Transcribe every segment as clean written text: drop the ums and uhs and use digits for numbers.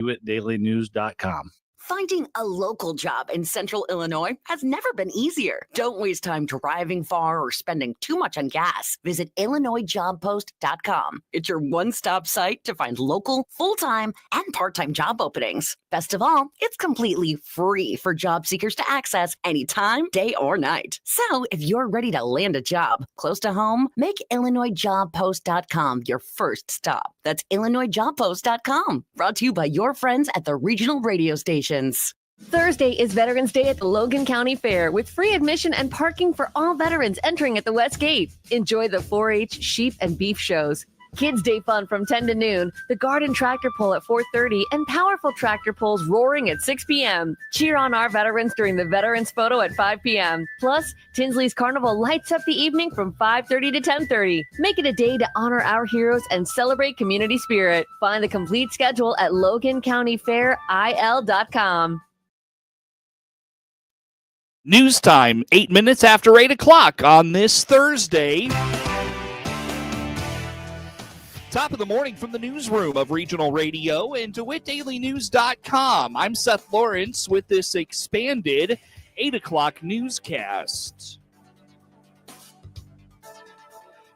DeWittDailyNews.com. Finding a local job in Central Illinois has never been easier. Don't waste time driving far or spending too much on gas. Visit IllinoisJobPost.com. It's your one-stop site to find local, full-time, and part-time job openings. Best of all, it's completely free for job seekers to access anytime, day or night. So if you're ready to land a job close to home, make IllinoisJobPost.com your first stop. That's IllinoisJobPost.com. Brought to you by your friends at the regional radio stations. Thursday is Veterans Day at the Logan County Fair with free admission and parking for all veterans entering at the West Gate. Enjoy the 4-H, sheep, and beef shows. Kids Day fun from 10 to noon, the garden tractor pull at 4:30, and powerful tractor pulls roaring at 6 p.m. Cheer on our veterans during the Veterans Photo at 5 p.m. Plus, Tinsley's Carnival lights up the evening from 5:30 to 10:30. Make it a day to honor our heroes and celebrate community spirit. Find the complete schedule at LoganCountyFairIL.com. News time, 8 minutes after 8 o'clock on this Thursday. Top of the morning from the newsroom of Regional Radio and DeWittDailyNews.com. I'm Seth Lawrence with this expanded 8 o'clock newscast.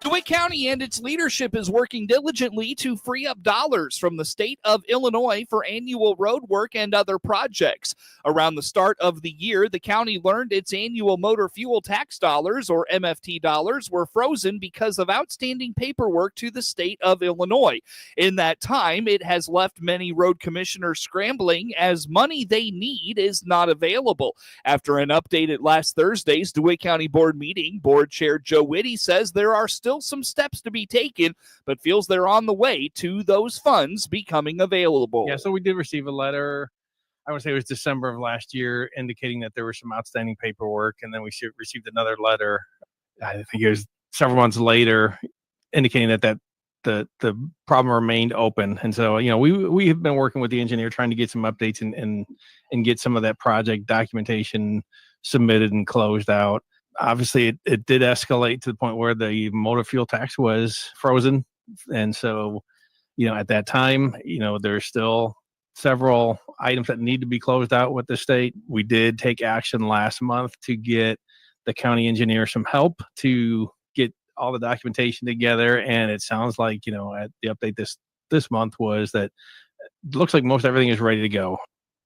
DeWitt County and its leadership is working diligently to free up dollars from the state of Illinois for annual road work and other projects. Around the start of the year, the county learned its annual motor fuel tax dollars, or MFT dollars, were frozen because of outstanding paperwork to the state of Illinois. In that time, it has left many road commissioners scrambling as money they need is not available. After an update at last Thursday's DeWitt County Board meeting, Board Chair Joe Whitty says there are still some steps to be taken, but feels they're on the way to those funds becoming available. Yeah, so we did receive a letter, I would say it was December of last year, indicating that there was some outstanding paperwork, and then we received another letter, I think it was several months later, indicating that the problem remained open. And so, we have been working with the engineer trying to get some updates and get some of that project documentation submitted and closed out. Obviously, it did escalate to the point where the motor fuel tax was frozen. And so, at that time, there's still several items that need to be closed out with the state. We did take action last month to get the county engineer some help to get all the documentation together. And it sounds like, at the update this month was that it looks like most everything is ready to go.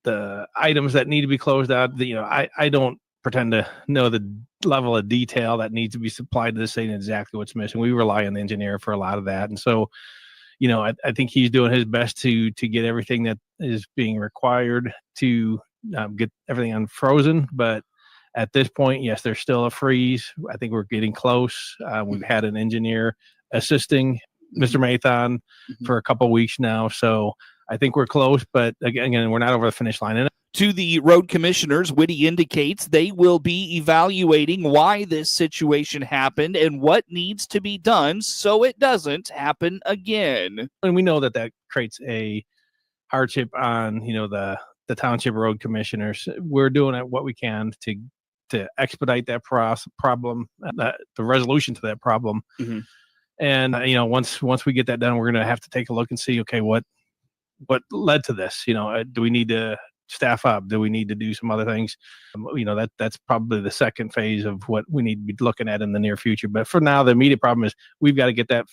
The items that need to be closed out, I don't pretend to know the level of detail that needs to be supplied to the state and exactly what's missing. We rely on the engineer for a lot of that. And so, I think he's doing his best to get everything that is being required to get everything unfrozen. But at this point, yes, there's still a freeze. I think we're getting close. We've had an engineer assisting Mr. Mathon for a couple of weeks now. So I think we're close, but again, we're not over the finish line. And to the road commissioners, Whitty indicates they will be evaluating why this situation happened and what needs to be done so it doesn't happen again. And we know that creates a hardship on, the township road commissioners. We're doing what we can to expedite that problem, the resolution to that problem. Mm-hmm. And, once we get that done, we're going to have to take a look and see, okay, what led to this? Do we need to staff up? Do we need to do some other things? That's probably the second phase of what we need to be looking at in the near future. But for now, the immediate problem is we've got to get that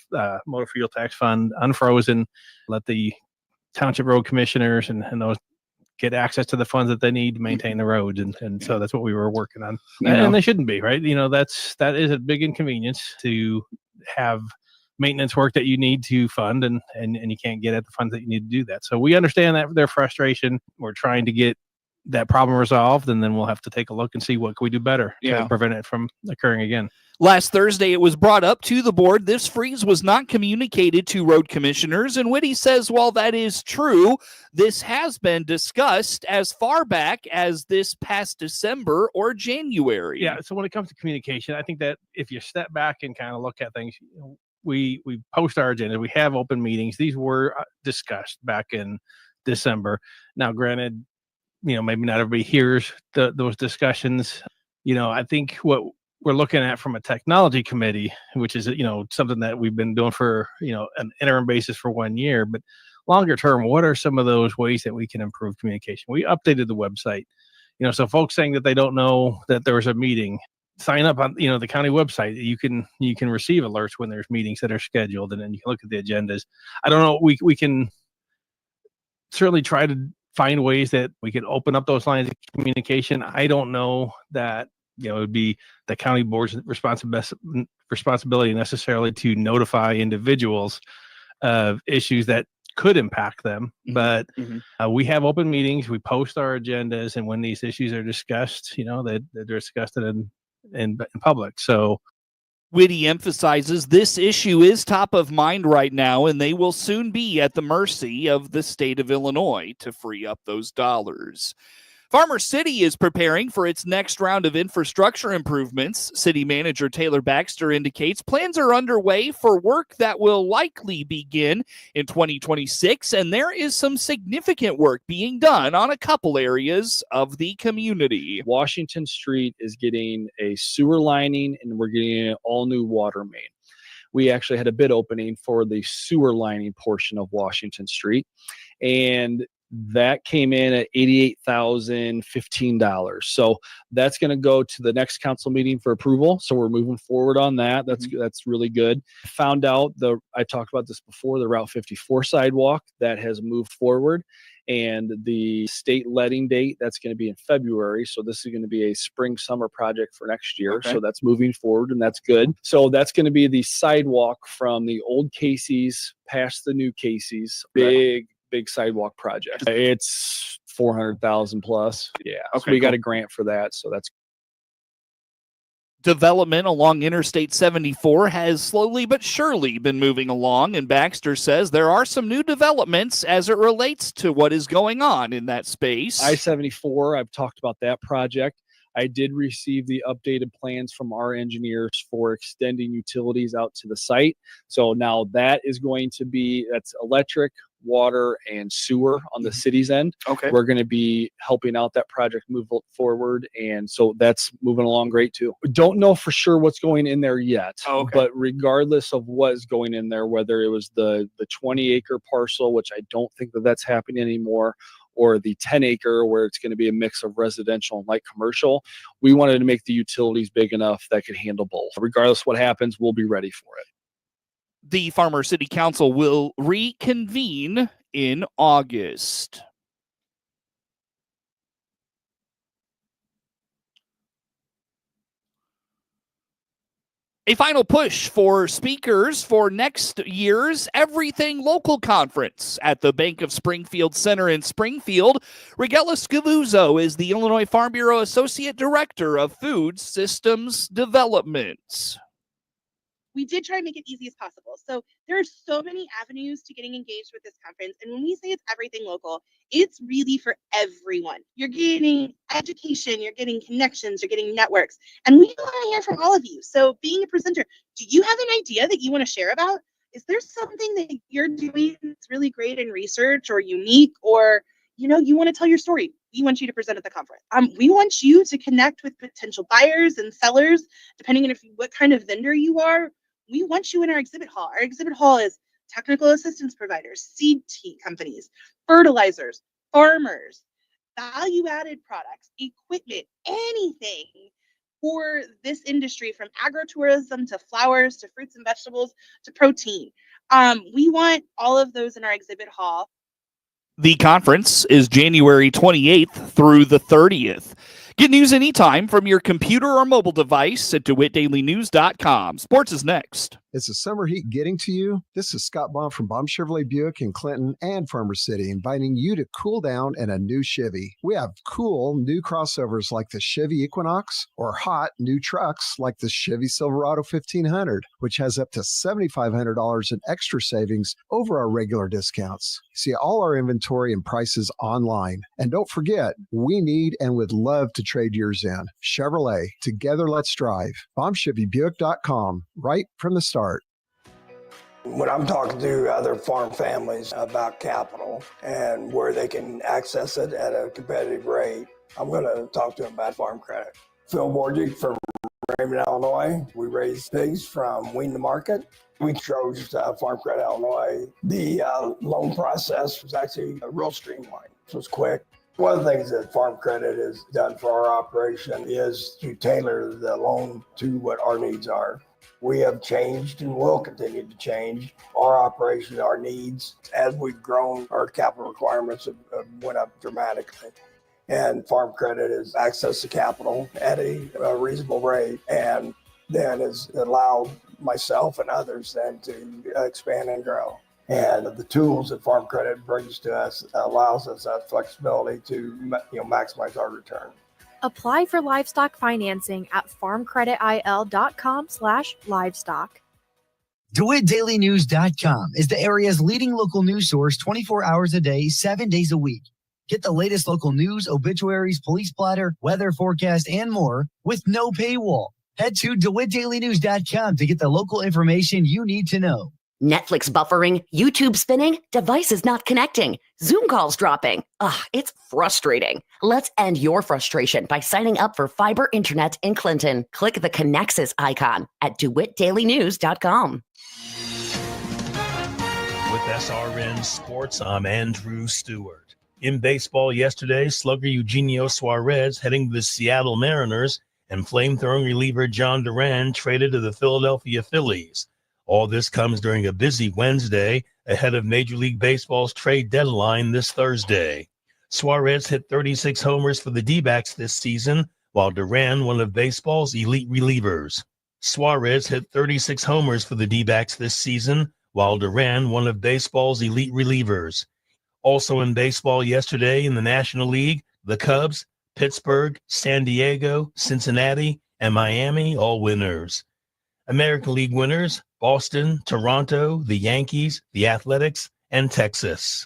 motor fuel tax fund unfrozen, let the township road commissioners and those get access to the funds that they need to maintain the roads. And so that's what we were working on. And they shouldn't be, right? That is a big inconvenience to have maintenance work that you need to fund and you can't get at the funds that you need to do that. So we understand that their frustration. We're trying to get that problem resolved, and then we'll have to take a look and see what can we do better to prevent it from occurring again. Last Thursday, it was brought up to the board. This freeze was not communicated to road commissioners, and Whitty says while that is true, this has been discussed as far back as this past December or January. Yeah, so when it comes to communication, I think that if you step back and kind of look at things, we post our agenda. We have open meetings. These were discussed back in December. Now, granted, maybe not everybody hears those discussions. I think what we're looking at from a technology committee, which is, something that we've been doing for, an interim basis for 1 year, but longer term, what are some of those ways that we can improve communication? We updated the website, so folks saying that they don't know that there was a meeting, sign up on, the county website. You can receive alerts when there's meetings that are scheduled, and then you can look at the agendas. I don't know. We can certainly try to find ways that we can open up those lines of communication. I don't know that, it would be the county board's responsibility necessarily to notify individuals of issues that could impact them. But we have open meetings, we post our agendas, and when these issues are discussed, that they're discussed in public. So Whitty emphasizes this issue is top of mind right now, and they will soon be at the mercy of the state of Illinois to free up those dollars. Farmer City is preparing for its next round of infrastructure improvements. City Manager Taylor Baxter indicates plans are underway for work that will likely begin in 2026, and there is some significant work being done on a couple areas of the community. Washington Street is getting a sewer lining, and we're getting an all-new water main. We actually had a bid opening for the sewer lining portion of Washington Street, and that came in at $88,015. So that's going to go to the next council meeting for approval. So we're moving forward on that. That's really good. Found out I talked about this before, the Route 54 sidewalk that has moved forward, and the state letting date, that's going to be in February. So this is going to be a spring summer project for next year. Okay. So that's moving forward, and that's good. So that's going to be the sidewalk from the old Casey's past the new Casey's. Big sidewalk project. It's $400,000 plus. Yeah. Okay, so we got a grant for that. So that's development along Interstate 74 has slowly but surely been moving along, and Baxter says there are some new developments as it relates to what is going on in that space. I-74, I've talked about that project. I did receive the updated plans from our engineers for extending utilities out to the site. So now that's electric, water, and sewer on the city's end. Okay. We're going to be helping out that project move forward. And so that's moving along great too. We don't know for sure what's going in there yet. But regardless of what's going in there, whether it was the 20-acre parcel, which I don't think that's happening anymore, or the 10-acre where it's going to be a mix of residential and light commercial, we wanted to make the utilities big enough that could handle both. Regardless of what happens, we'll be ready for it. The Farmer City Council will reconvene in August. A final push for speakers for next year's Everything Local Conference at the Bank of Springfield Center in Springfield. Rigella Scavuzzo is the Illinois Farm Bureau Associate Director of Food Systems Development. We did try and make it easy as possible. So there are so many avenues to getting engaged with this conference. And when we say it's everything local, it's really for everyone. You're getting education, you're getting connections, you're getting networks. And we want to hear from all of you. So being a presenter, do you have an idea that you want to share about? Is there something that you're doing that's really great in research or unique, or you want to tell your story? We want you to present at the conference. We want you to connect with potential buyers and sellers, depending on what kind of vendor you are. We want you in our exhibit hall. Our exhibit hall is technical assistance providers, seed companies, fertilizers, farmers, value-added products, equipment, anything for this industry, from agrotourism to flowers to fruits and vegetables to protein. We want all of those in our exhibit hall. The conference is January 28th through the 30th. Get news anytime from your computer or mobile device at DeWittDailyNews.com. Sports is next. Is the summer heat getting to you? This is Scott Baum from Baum Chevrolet Buick in Clinton and Farmer City, inviting you to cool down in a new Chevy. We have cool new crossovers like the Chevy Equinox, or hot new trucks like the Chevy Silverado 1500, which has up to $7,500 in extra savings over our regular discounts. See all our inventory and prices online. And don't forget, we need and would love to trade yours in. Chevrolet, together let's drive. BaumChevyBuick.com, right from the start. When I'm talking to other farm families about capital and where they can access it at a competitive rate, I'm going to talk to them about farm credit. Phil Borgic from Raymond, Illinois. We raise pigs from wean to market. We chose Farm Credit Illinois. The loan process was actually real streamlined. It was quick. One of the things that Farm Credit has done for our operation is to tailor the loan to what our needs are. We have changed and will continue to change our operation, our needs. As we've grown, our capital requirements have went up dramatically. And Farm Credit has access to capital at a reasonable rate, and then has allowed myself and others then to expand and grow. And the tools that Farm Credit brings to us allows us that flexibility to maximize our return. Apply for livestock financing at farmcreditil.com/livestock. DeWittDailyNews.com is the area's leading local news source 24 hours a day, 7 days a week. Get the latest local news, obituaries, police blotter, weather forecast, and more with no paywall. Head to DeWittDailyNews.com to get the local information you need to know. Netflix buffering, YouTube spinning, devices not connecting, Zoom calls dropping. It's frustrating. Let's end your frustration by signing up for fiber internet in Clinton. Click the Connexus icon at DeWittDailyNews.com. With SRN Sports, I'm Andrew Stewart. In baseball yesterday, slugger Eugenio Suarez heading to the Seattle Mariners and flamethrowing reliever John Duran traded to the Philadelphia Phillies. All this comes during a busy Wednesday ahead of Major League Baseball's trade deadline this Thursday. Suarez hit 36 homers for the D-backs this season, while Duran, one of baseball's elite relievers. Suarez hit 36 homers for the D-backs this season, while Duran, one of baseball's elite relievers. Also in baseball yesterday in the National League, the Cubs, Pittsburgh, San Diego, Cincinnati, and Miami all winners. American League winners, Boston, Toronto, the Yankees, the Athletics, and Texas.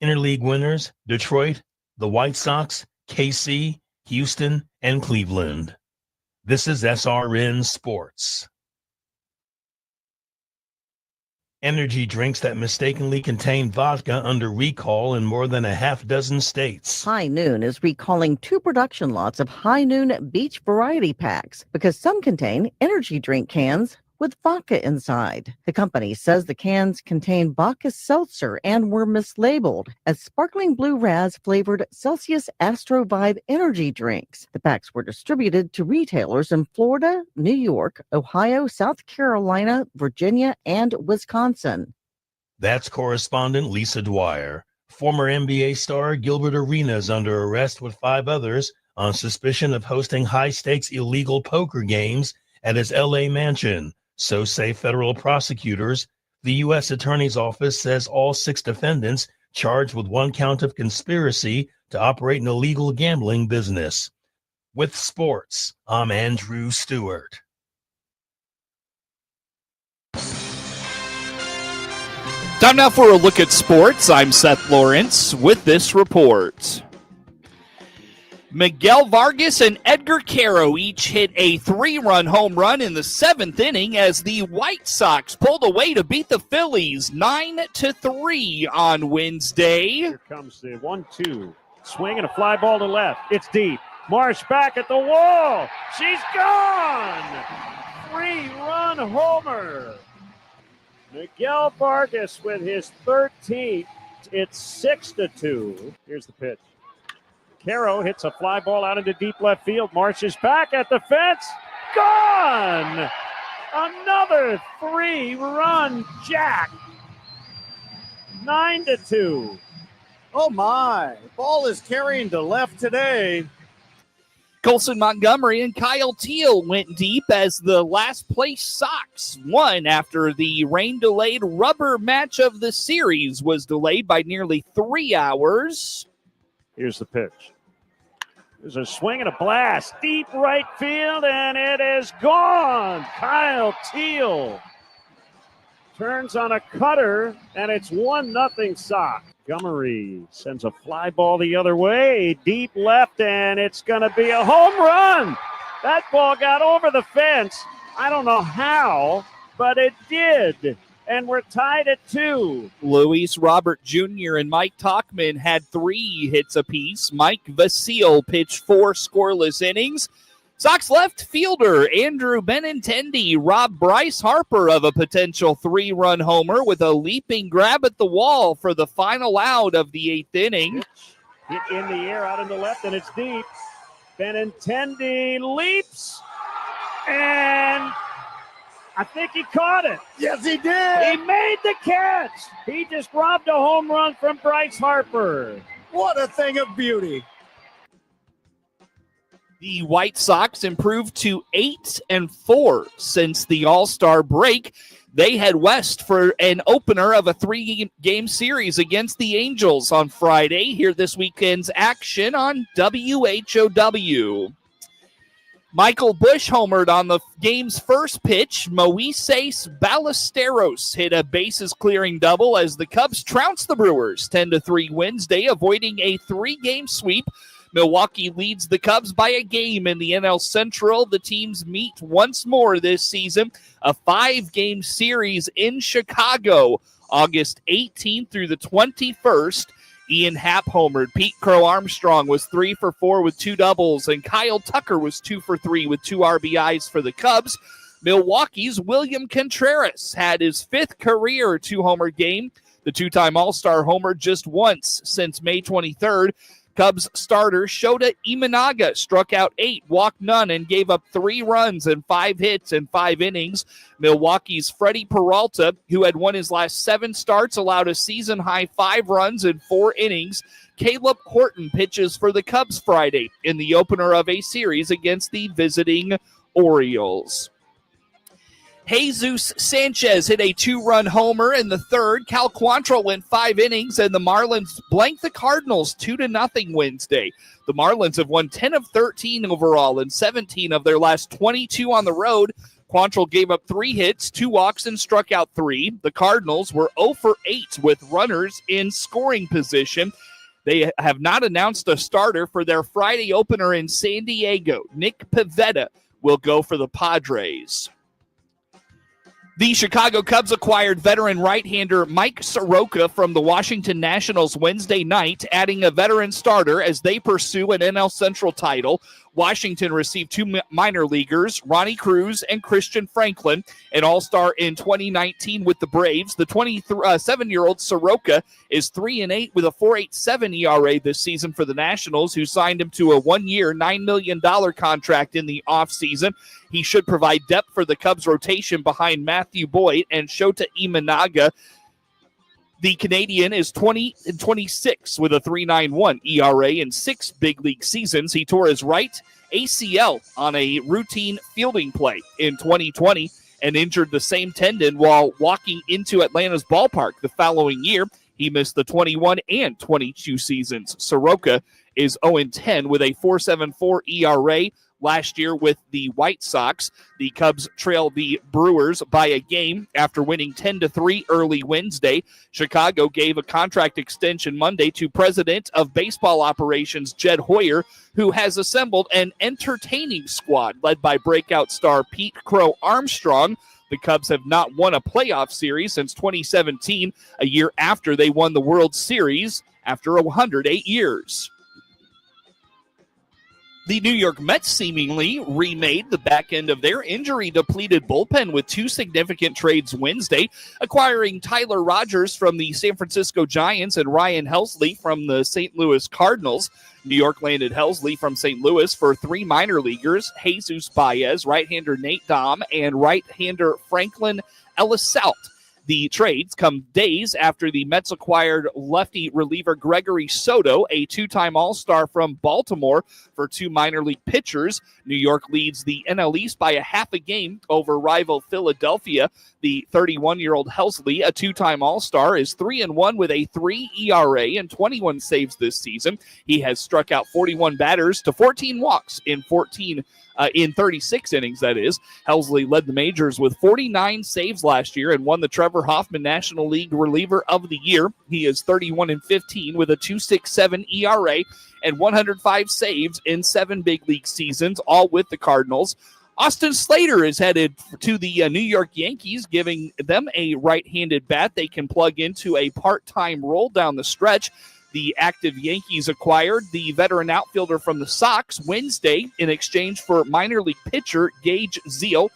Interleague winners, Detroit, the White Sox, KC, Houston, and Cleveland. This is SRN Sports. Energy drinks that mistakenly contain vodka under recall in more than a half dozen states. High Noon is recalling 2 production lots of High Noon Beach variety packs because some contain energy drink cans with vodka inside. The company says the cans contain vodka seltzer and were mislabeled as sparkling blue raz flavored Celsius Astro Vibe energy drinks. The packs were distributed to retailers in Florida, New York, Ohio, South Carolina, Virginia, and Wisconsin. That's correspondent Lisa Dwyer. Former NBA star Gilbert Arenas under arrest with 5 others on suspicion of hosting high-stakes illegal poker games at his L.A. mansion. So say federal prosecutors. The U.S. Attorney's Office says all 6 defendants charged with 1 count of conspiracy to operate an illegal gambling business. With sports, I'm Andrew Stewart. Time now for a look at sports. I'm Seth Lawrence with this report. Miguel Vargas and Edgar Caro each hit a 3-run home run in the 7th inning as the White Sox pulled away to beat the Phillies 9-3 on Wednesday. Here comes the 1-2. Swing and a fly ball to left. It's deep. Marsh back at the wall. She's gone! 3-run homer. Miguel Vargas with his 13th. It's 6-2. Here's the pitch. Caro hits a fly ball out into deep left field. Marsh is back at the fence. Gone! Another 3-run jack. 9-2. Oh my, ball is carrying to left today. Colson Montgomery and Kyle Teal went deep as the last place Sox won after the rain-delayed rubber match of the series was delayed by nearly 3 hours. Here's the pitch. There's a swing and a blast. Deep right field, and it is gone. Kyle Teal turns on a cutter, and it's 1-0 Sox. Montgomery sends a fly ball the other way. Deep left, and it's going to be a home run. That ball got over the fence. I don't know how, but it did. And we're tied at 2. Luis Robert Jr. and Mike Tauchman had 3 hits apiece. Mike Vasile pitched 4 scoreless innings. Sox left fielder Andrew Benintendi robbed Bryce Harper of a potential 3-run homer with a leaping grab at the wall for the final out of the 8th inning. Hit in the air out in the left, and it's deep. Benintendi leaps, and I think he caught it. Yes, he did. He made the catch. He just robbed a home run from Bryce Harper. What a thing of beauty. The White Sox improved to 8-4 since the All-Star break. They head west for an opener of a 3-game series against the Angels on Friday. Hear this weekend's action on WHOW. Michael Busch homered on the game's first pitch. Moises Ballesteros hit a bases-clearing double as the Cubs trounced the Brewers 10-3 Wednesday, avoiding a 3-game sweep. Milwaukee leads the Cubs by a game in the NL Central. The teams meet once more this season, a 5-game series in Chicago, August 18th through the 21st. Ian Happ homered. Pete Crow Armstrong was 3 for 4 with 2 doubles, and Kyle Tucker was 2 for 3 with 2 RBIs for the Cubs. Milwaukee's William Contreras had his 5th career 2-homer game. The 2-time All-Star homer just once since May 23rd. Cubs starter Shota Imanaga struck out 8, walked none, and gave up 3 runs and 5 hits in 5 innings. Milwaukee's Freddie Peralta, who had won his last 7 starts, allowed a season-high 5 runs in 4 innings. Caleb Horton pitches for the Cubs Friday in the opener of a series against the visiting Orioles. Jesus Sanchez hit a 2-run homer in the 3rd. Cal Quantrill went 5 innings, and the Marlins blanked the Cardinals 2-0 Wednesday. The Marlins have won 10 of 13 overall and 17 of their last 22 on the road. Quantrill gave up 3 hits, 2 walks, and struck out 3. The Cardinals were 0 for 8 with runners in scoring position. They have not announced a starter for their Friday opener in San Diego. Nick Pivetta will go for the Padres. The Chicago Cubs acquired veteran right-hander Mike Soroka from the Washington Nationals Wednesday night, adding a veteran starter as they pursue an NL Central title. Washington received 2 minor leaguers, Ronnie Cruz and Christian Franklin, an all-star in 2019 with the Braves. The 27-year-old Soroka is 3-8 with a 4.87 ERA this season for the Nationals, who signed him to a 1-year, $9 million contract in the offseason. He should provide depth for the Cubs rotation behind Matthew Boyd and Shota Imanaga. The Canadian is 20-26 with a 3.91 ERA in 6 big league seasons. He tore his right ACL on a routine fielding play in 2020 and injured the same tendon while walking into Atlanta's ballpark the following year. He missed the 21 and 22 seasons. Soroka is 0-10 with a 4.74 ERA. Last year with the White Sox, the Cubs trailed the Brewers by a game after winning 10-3 early Wednesday. Chicago gave a contract extension Monday to President of Baseball Operations Jed Hoyer, who has assembled an entertaining squad led by breakout star Pete Crow Armstrong. The Cubs have not won a playoff series since 2017, a year after they won the World Series after 108 years. The New York Mets seemingly remade the back end of their injury-depleted bullpen with 2 significant trades Wednesday, acquiring Tyler Rogers from the San Francisco Giants and Ryan Helsley from the St. Louis Cardinals. New York landed Helsley from St. Louis for 3 minor leaguers, Jesus Baez, right-hander Nate Dahm, and right-hander Franklin Elisault. The trades come days after the Mets acquired lefty reliever Gregory Soto, a 2-time All-Star from Baltimore, for 2 minor league pitchers. New York leads the NL East by a half a game over rival Philadelphia. The 31-year-old Helsley, a 2-time All-Star, is 3-1 with a 3 ERA and 21 saves this season. He has struck out 41 batters to 14 walks in 36 innings, that is. Helsley led the majors with 49 saves last year and won the Trevor Hoffman National League Reliever of the Year. He is 31-15 with a 2.67 ERA and 105 saves in 7 big league seasons, all with the Cardinals. Austin Slater is headed to the New York Yankees, giving them a right-handed bat they can plug into a part-time role down the stretch. The active Yankees acquired the veteran outfielder from the Sox Wednesday in exchange for minor league pitcher Gage Zeal.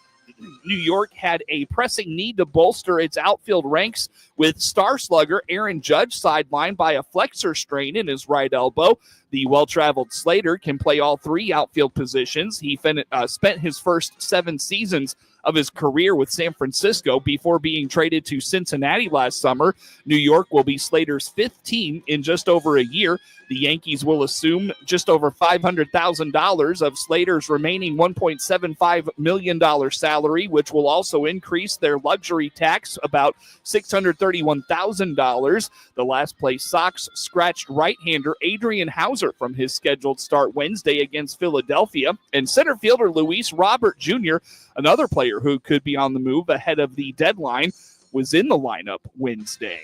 New York had a pressing need to bolster its outfield ranks with star slugger Aaron Judge sidelined by a flexor strain in his right elbow. The well-traveled Slater can play all three outfield positions. He spent his first 7 seasons of his career with San Francisco before being traded to Cincinnati last summer. New York will be Slater's 5th team in just over a year. The Yankees will assume just over $500,000 of Slater's remaining $1.75 million salary, which will also increase their luxury tax about $631,000. The last place Sox scratched right-hander Adrian Hauser from his scheduled start Wednesday against Philadelphia. And center fielder Luis Robert Jr., another player who could be on the move ahead of the deadline, was in the lineup Wednesday.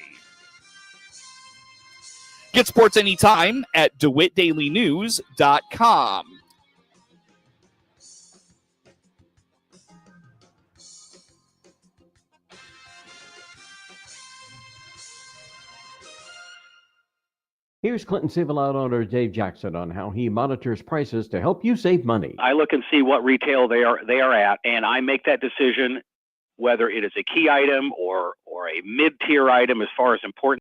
Get sports anytime at DeWittDailyNews.com. Here's Clinton Civil Auto owner Dave Jackson on how he monitors prices to help you save money. I look and see what retail they are at, and I make that decision whether it is a key item or a mid-tier item as far as importance.